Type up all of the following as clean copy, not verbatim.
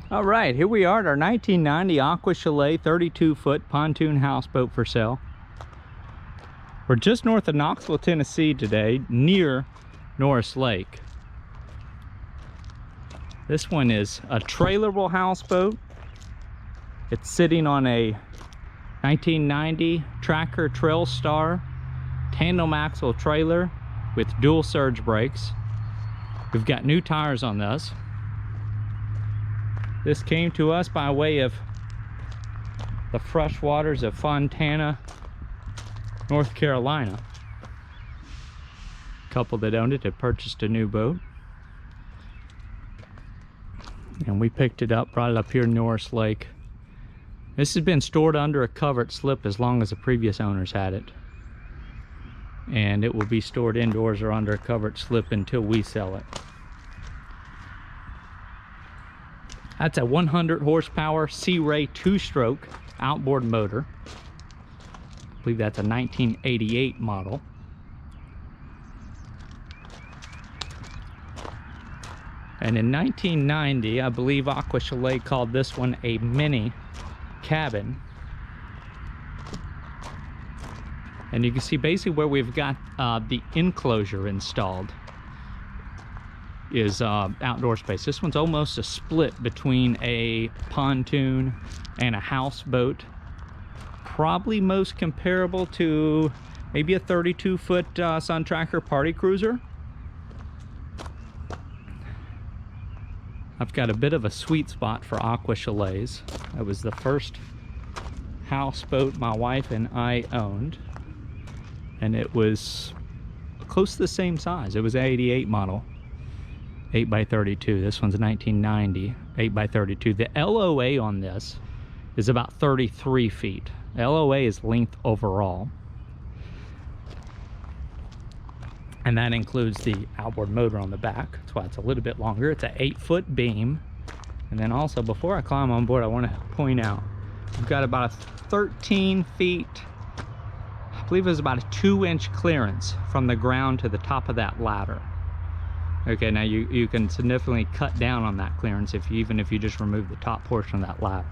All right, here we are at our 1990 Aqua Chalet 32-foot pontoon houseboat for sale. We're just north of Knoxville, Tennessee today, near Norris Lake. This one is a trailerable houseboat. It's sitting on a 1990 Tracker Trail Star tandem axle trailer with dual surge brakes. We've got new tires on this. This came to us by way of the fresh waters of Fontana, North Carolina. A couple that owned it had purchased a new boat, and we picked it up, brought it up here to Norris Lake. This has been stored under a covered slip as long as the previous owners had it, and it will be stored indoors or under a covered slip until we sell it. That's a 100 horsepower SeaRay 2-stroke outboard motor. I believe that's a 1988 model. And in 1990, I believe Aqua Chalet called this one a mini cabin. And you can see basically where we've got the enclosure installed is outdoor space. This one's almost a split between a pontoon and a houseboat. Probably most comparable to maybe a 32-foot Sun Tracker party cruiser. I've got a bit of a sweet spot for Aqua Chalets. That was the first houseboat my wife and I owned, and it was close to the same size. It was an 88 model, 8x32. This one's a 1990 8x32. The LOA on this is about 33 feet. LOA is length overall, and that includes the outboard motor on the back. That's why it's a little bit longer. It's an 8-foot beam. And then also, before I climb on board, I want to point out we've got about a 13 feet, I believe it was about a 2-inch clearance from the ground to the top of that ladder. Okay, now you can significantly cut down on that clearance even if you just remove the top portion of that ladder.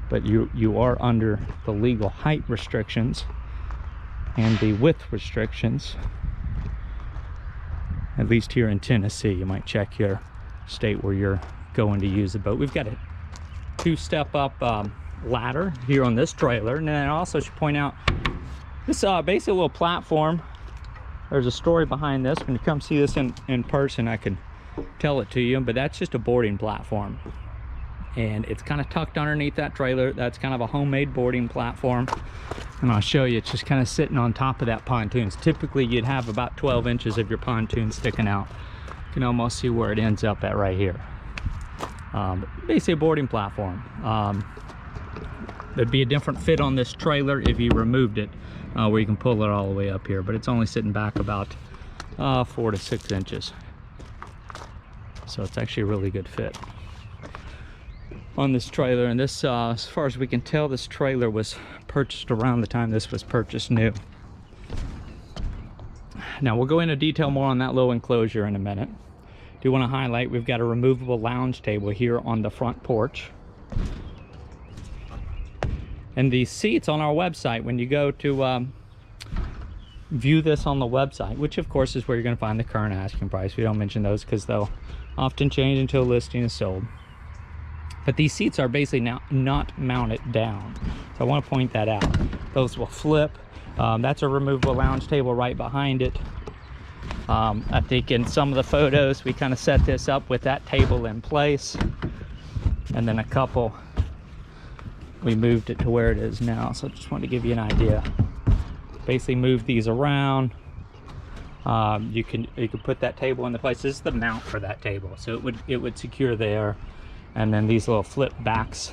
But you are under the legal height restrictions and the width restrictions, at least here in Tennessee. You might check your state where you're going to use the boat. We've got a 2-step up ladder here on this trailer, and then I also should point out this basically a little platform. There's a story behind this. When you come see this in person, I can tell it to you, but that's just a boarding platform. And it's kind of tucked underneath that trailer. That's kind of a homemade boarding platform. And I'll show you, it's just kind of sitting on top of that pontoon. Typically, you'd have about 12 inches of your pontoon sticking out. You can almost see where it ends up at right here. Basically a boarding platform. There'd be a different fit on this trailer if you removed it, where you can pull it all the way up here, but it's only sitting back about 4 to 6 inches. So it's actually a really good fit on this trailer. And this, as far as we can tell, this trailer was purchased around the time this was purchased new. Now we'll go into detail more on that little enclosure in a minute. Do want to highlight we've got a removable lounge table here on the front porch. And the seats on our website, when you go to view this on the website, which of course is where you're going to find the current asking price. We don't mention those because they'll often change until a listing is sold. But these seats are basically now not mounted down. So I want to point that out. Those will flip. That's a removable lounge table right behind it. I think in some of the photos we kind of set this up with that table in place. And then a couple, we moved it to where it is now. So I just want to give you an idea. Basically move these around. You can put that table in the place. This is the mount for that table. So it would secure there. And then these little flip backs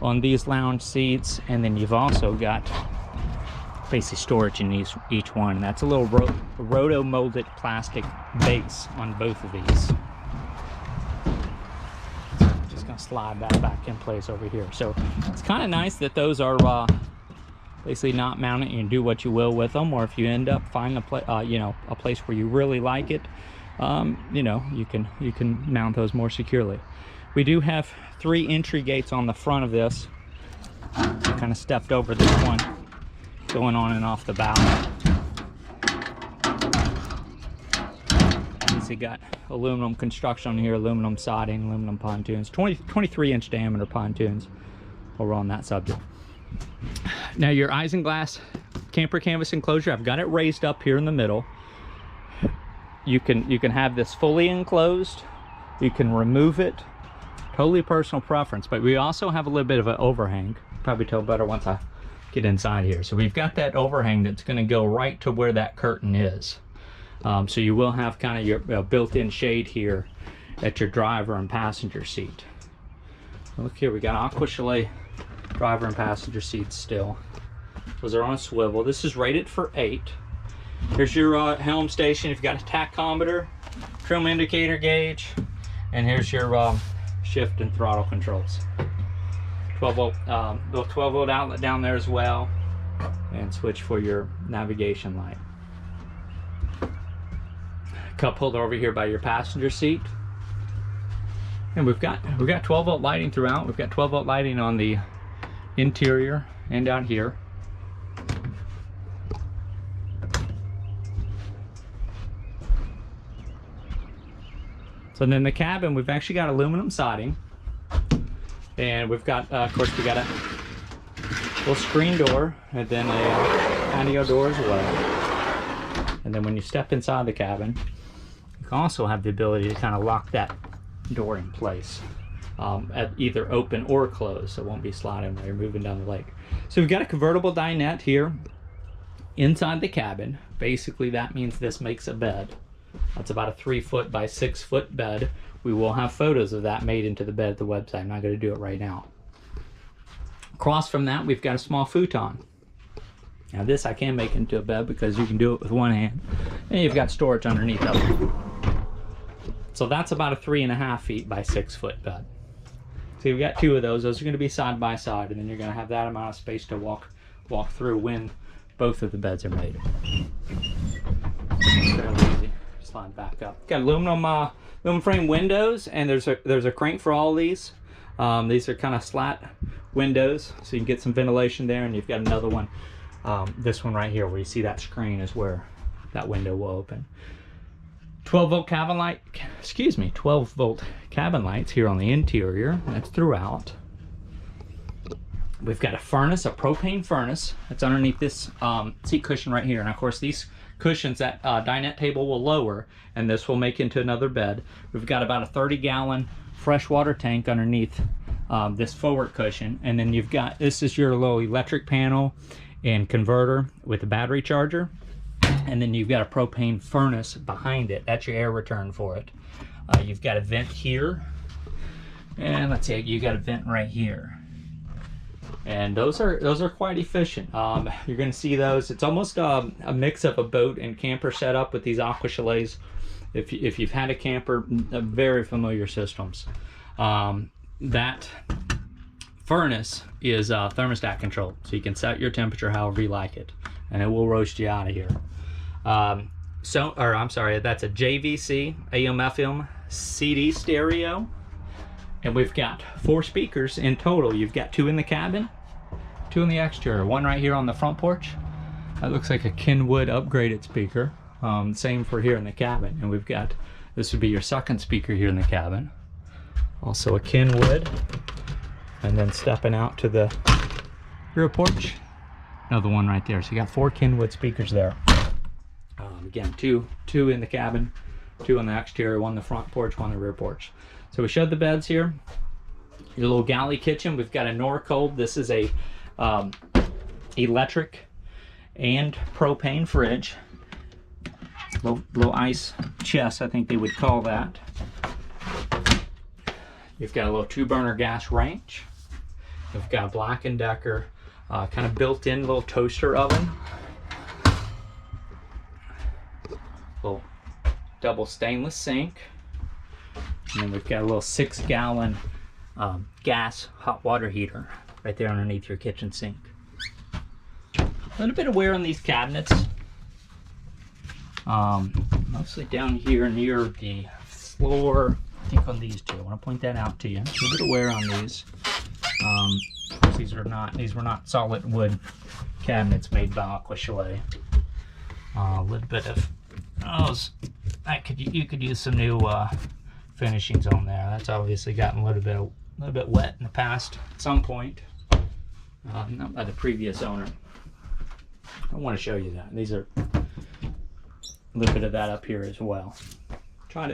on these lounge seats, and then you've also got basically storage in each one. And that's a little roto molded plastic base on both of these. So I'm just gonna slide that back in place over here. So it's kind of nice that those are basically not mounted. You can do what you will with them, or if you end up finding a place where you really like it, you can mount those more securely. We do have 3 entry gates on the front of this. I kind of stepped over this one, going on and off the bow. You got aluminum construction here, aluminum siding, aluminum pontoons, 23-inch diameter pontoons over on that subject. Now your Eisenglass camper canvas enclosure, I've got it raised up here in the middle. You can have this fully enclosed, you can remove it, totally personal preference, but we also have a little bit of an overhang. Probably tell better once I get inside here. So we've got that overhang that's going to go right to where that curtain is. So you will have kind of your built-in shade here at your driver and passenger seat. Look here, we got Aqua Chalet driver and passenger seats still. Those are on a swivel. This is rated for 8. Here's your helm station. You've got a tachometer, trim indicator gauge, and here's your shift and throttle controls. 12-volt, little 12-volt outlet down there as well, and switch for your navigation light. Cup holder over here by your passenger seat, and we've got 12-volt lighting throughout. We've got 12-volt lighting on the interior and down here. So then the cabin, we've actually got aluminum siding, and we've got of course we got a little screen door and then a patio door as well. And then when you step inside the cabin, you can also have the ability to kind of lock that door in place, at either open or closed, so it won't be sliding while you're moving down the lake. So we've got a convertible dinette here inside the cabin. Basically that means this makes a bed. That's about a 3-foot by 6-foot bed. We will have photos of that made into the bed at the website. I'm not going to do it right now. Across from that, we've got a small futon. Now this I can make into a bed because you can do it with one hand, and you've got storage underneath of it. So that's about a 3.5 feet by 6-foot bed. So you've got 2 of those. Those are going to be side by side, and then you're going to have that amount of space to walk through when both of the beds are made. Fairly easy. Slide back up. Got aluminum frame windows, and there's a crank for all these. These are kind of slat windows, so you can get some ventilation there, and you've got another one. This one right here where you see that screen is where that window will open. 12-volt cabin light, 12-volt cabin lights here on the interior. That's throughout. We've got a furnace, a propane furnace that's underneath this seat cushion right here. And of course these cushions, that dinette table will lower, and this will make into another bed. We've got about a 30-gallon freshwater tank underneath this forward cushion, and then you've got, this is your little electric panel and converter with a battery charger, and then you've got a propane furnace behind it. That's your air return for it. You've got a vent here, and let's see, you got a vent right here. And those are quite efficient. You're going to see those. It's almost a mix of a boat and camper setup with these Aqua Chalets. If you've had a camper, very familiar systems. That furnace is thermostat controlled, so you can set your temperature however you like it, and it will roast you out of here. I'm sorry, that's a JVC AM/FM CD stereo. And we've got 4 speakers in total. You've got 2 in the cabin, 2 in the exterior, 1 right here on the front porch. That looks like a Kenwood upgraded speaker. Same for here in the cabin. And we've got, this would be your second speaker here in the cabin. Also a Kenwood. And then stepping out to the rear porch, another one right there. So you got 4 Kenwood speakers there. Again, two in the cabin, 2 on the exterior, 1 in the front porch, 1 in the rear porch. So we showed the beds here. Your little galley kitchen. We've got a Norris. This is a electric and propane fridge. Little ice chest, I think they would call that. You've got a little 2-burner gas range. You've got a Black & Decker kind of built-in little toaster oven. Little double stainless sink. And then we've got a little 6-gallon gas hot water heater right there underneath your kitchen sink. A little bit of wear on these cabinets. Mostly down here near the floor, think on these two. I want to point that out to you. A little bit of wear on these. These were not solid wood cabinets made by Aqua Chalet. A little bit of those. You could use some new finishings on there. That's obviously gotten a little bit wet in the past at some point. Not by the previous owner. I want to show you that. These are a little bit of that up here as well.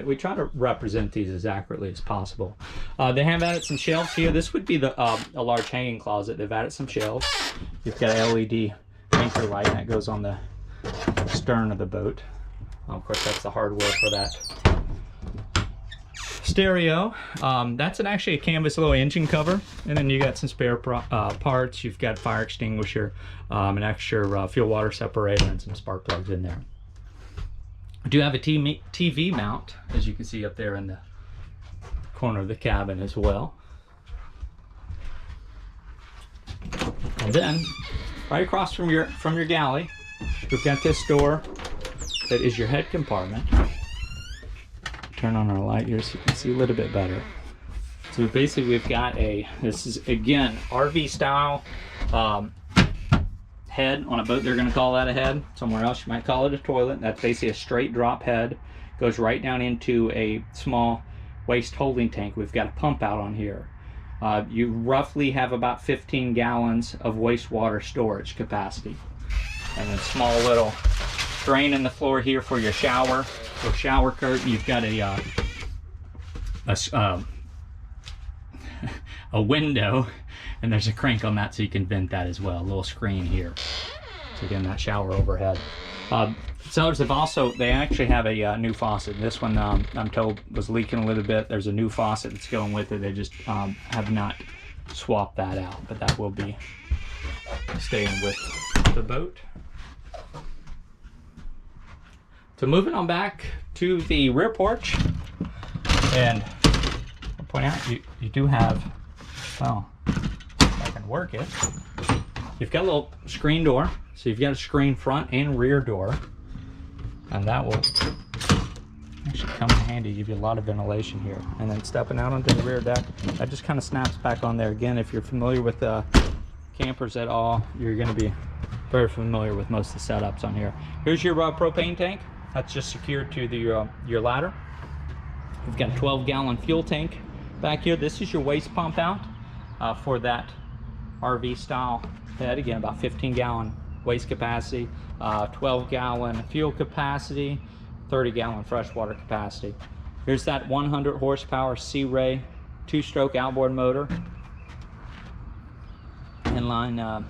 We try to represent these as accurately as possible. They have added some shelves here. This would be a large hanging closet. They've added some shelves. You've got an LED anchor light that goes on the stern of the boat. Of course, that's the hardware for that. Stereo. That's actually a canvas little engine cover, and then you got some spare parts. You've got fire extinguisher, an extra fuel water separator, and some spark plugs in there. I do have a TV mount, as you can see up there in the corner of the cabin as well. And then, right across from your galley, we've got this door that is your head compartment. Turn on our light here so you can see a little bit better. So basically we've got this is again RV style head on a boat. They're going to call that a head. Somewhere else you might call it a toilet. That's basically a straight drop head. Goes right down into a small waste holding tank. We've got a pump out on here. You roughly have about 15 gallons of wastewater storage capacity. And then small little drain in the floor here for your shower or shower curtain. You've got a window, and there's a crank on that so you can vent that as well. A little screen here. So again, that shower overhead. Sellers they actually have a new faucet. This one I'm told was leaking a little bit. There's a new faucet that's going with it. They just have not swapped that out, but that will be staying with the boat. So moving on back to the rear porch, and I'll point out you do have, well, if I can work it, you've got a little screen door, so you've got a screen front and rear door, and that will actually come in handy, give you a lot of ventilation here. And then stepping out onto the rear deck, that just kind of snaps back on there. Again, if you're familiar with campers at all, you're going to be very familiar with most of the setups on here. Here's your propane tank. That's just secured to the your ladder. We've got a 12-gallon fuel tank back here. This is your waste pump out for that RV style head. Again, about 15-gallon waste capacity, 12-gallon fuel capacity, 30-gallon freshwater capacity. Here's that 100 horsepower SeaRay 2-stroke outboard motor. Inline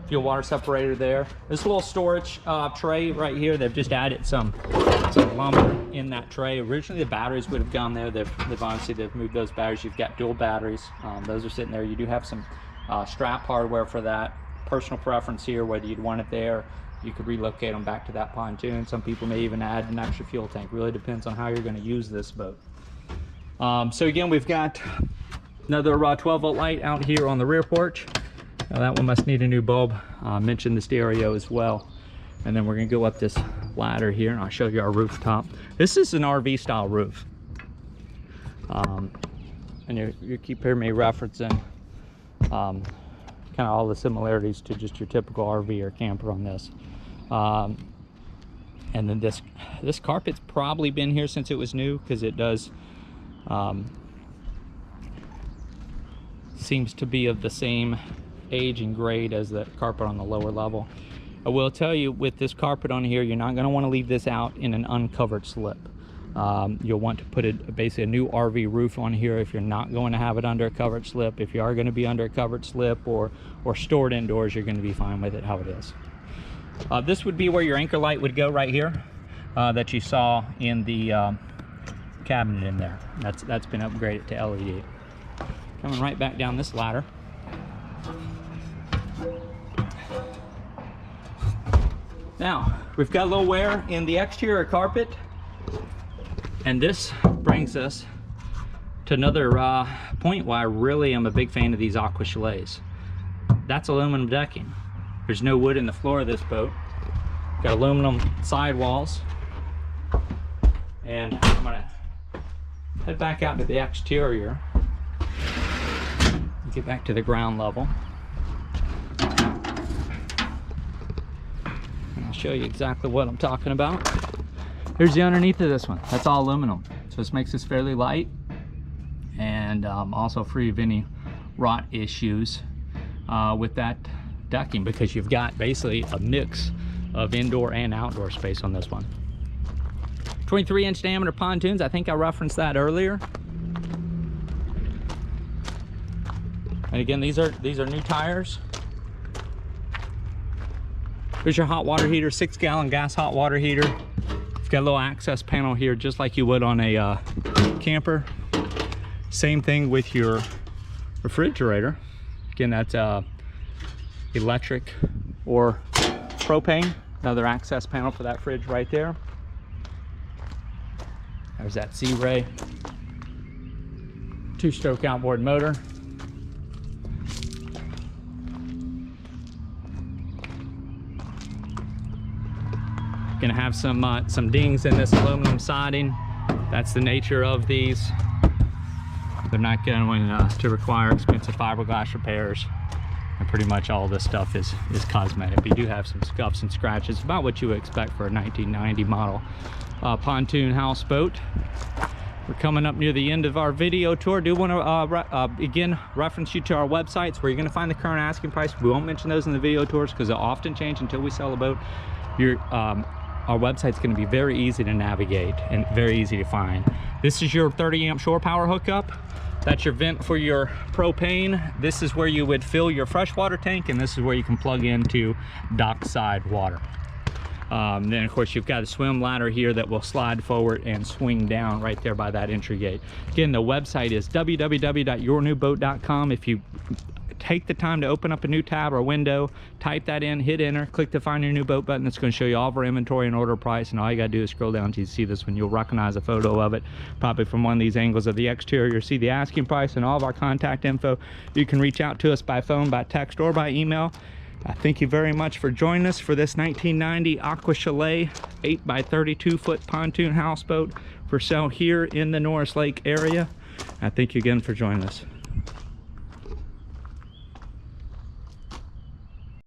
fuel water separator there. This little storage tray right here, they've just added some lumber in that tray. Originally the batteries would have gone there. They've moved those batteries. You've got dual batteries. Those are sitting there. You do have some strap hardware for that. Personal preference here, whether you'd want it there. You could relocate them back to that pontoon. Some people may even add an extra fuel tank. Really depends on how you're going to use this boat. So again, we've got another 12-volt light out here on the rear porch. Now that one must need a new bulb. Mentioned the stereo as well. And then we're going to go up this ladder here, and I'll show you our rooftop. This is an RV style roof. And you keep hearing me referencing kind of all the similarities to just your typical RV or camper on this. And then this carpet's probably been here since it was new, because it does seems to be of the same age and grade as the carpet on the lower level. I will tell you, with this carpet on here, you're not going to want to leave this out in an uncovered slip. You'll want to put basically a new RV roof on here if you're not going to have it under a covered slip. If you are going to be under a covered slip or stored indoors, you're going to be fine with it how it is. This would be where your anchor light would go right here, that you saw in the cabinet in there. That's been upgraded to LED. Coming right back down this ladder. Now, we've got a little wear in the exterior carpet, and this brings us to another point why I really am a big fan of these Aqua Chalets. That's aluminum decking. There's no wood in the floor of this boat. Got aluminum sidewalls, and I'm gonna head back out to the exterior. Get back to the ground level. And I'll show you exactly what I'm talking about. Here's the underneath of this one. That's all aluminum. So this makes this fairly light and also free of any rot issues with that decking, because you've got basically a mix of indoor and outdoor space on this one. 23-inch diameter pontoons. I think I referenced that earlier. And again, these are new tires. Here's your hot water heater, 6-gallon gas hot water heater. You've got a little access panel here, just like you would on a camper. Same thing with your refrigerator. Again, that's electric or propane. Another access panel for that fridge right there. There's that SeaRay 2-stroke outboard motor. Gonna have some dings in this aluminum siding. That's the nature of these. They're not going to require expensive fiberglass repairs. And pretty much all this stuff is cosmetic. But you do have some scuffs and scratches, about what you would expect for a 1990 model pontoon houseboat. We're coming up near the end of our video tour. Do want to again reference you to our websites where you're going to find the current asking price. We won't mention those in the video tours because they'll often change until we sell a boat. Our website's going to be very easy to navigate and very easy to find. This is your 30-amp shore power hookup. That's your vent for your propane. This is where you would fill your freshwater tank, and this is where you can plug into dockside water. Then of course you've got a swim ladder here that will slide forward and swing down right there by that entry gate. Again, the website is www.yournewboat.com. If you take the time to open up a new tab or window, type that in, hit enter, click the find your new boat button. It's going to show you all of our inventory and order price, and all you got to do is scroll down until you see this one. You'll recognize a photo of it, probably from one of these angles of the exterior. See the asking price and all of our contact info. You can reach out to us by phone, by text, or by email. Thank you very much for joining us for this 1990 Aqua Chalet 8x32 foot pontoon houseboat for sale here in the Norris Lake area. Thank you again for joining us.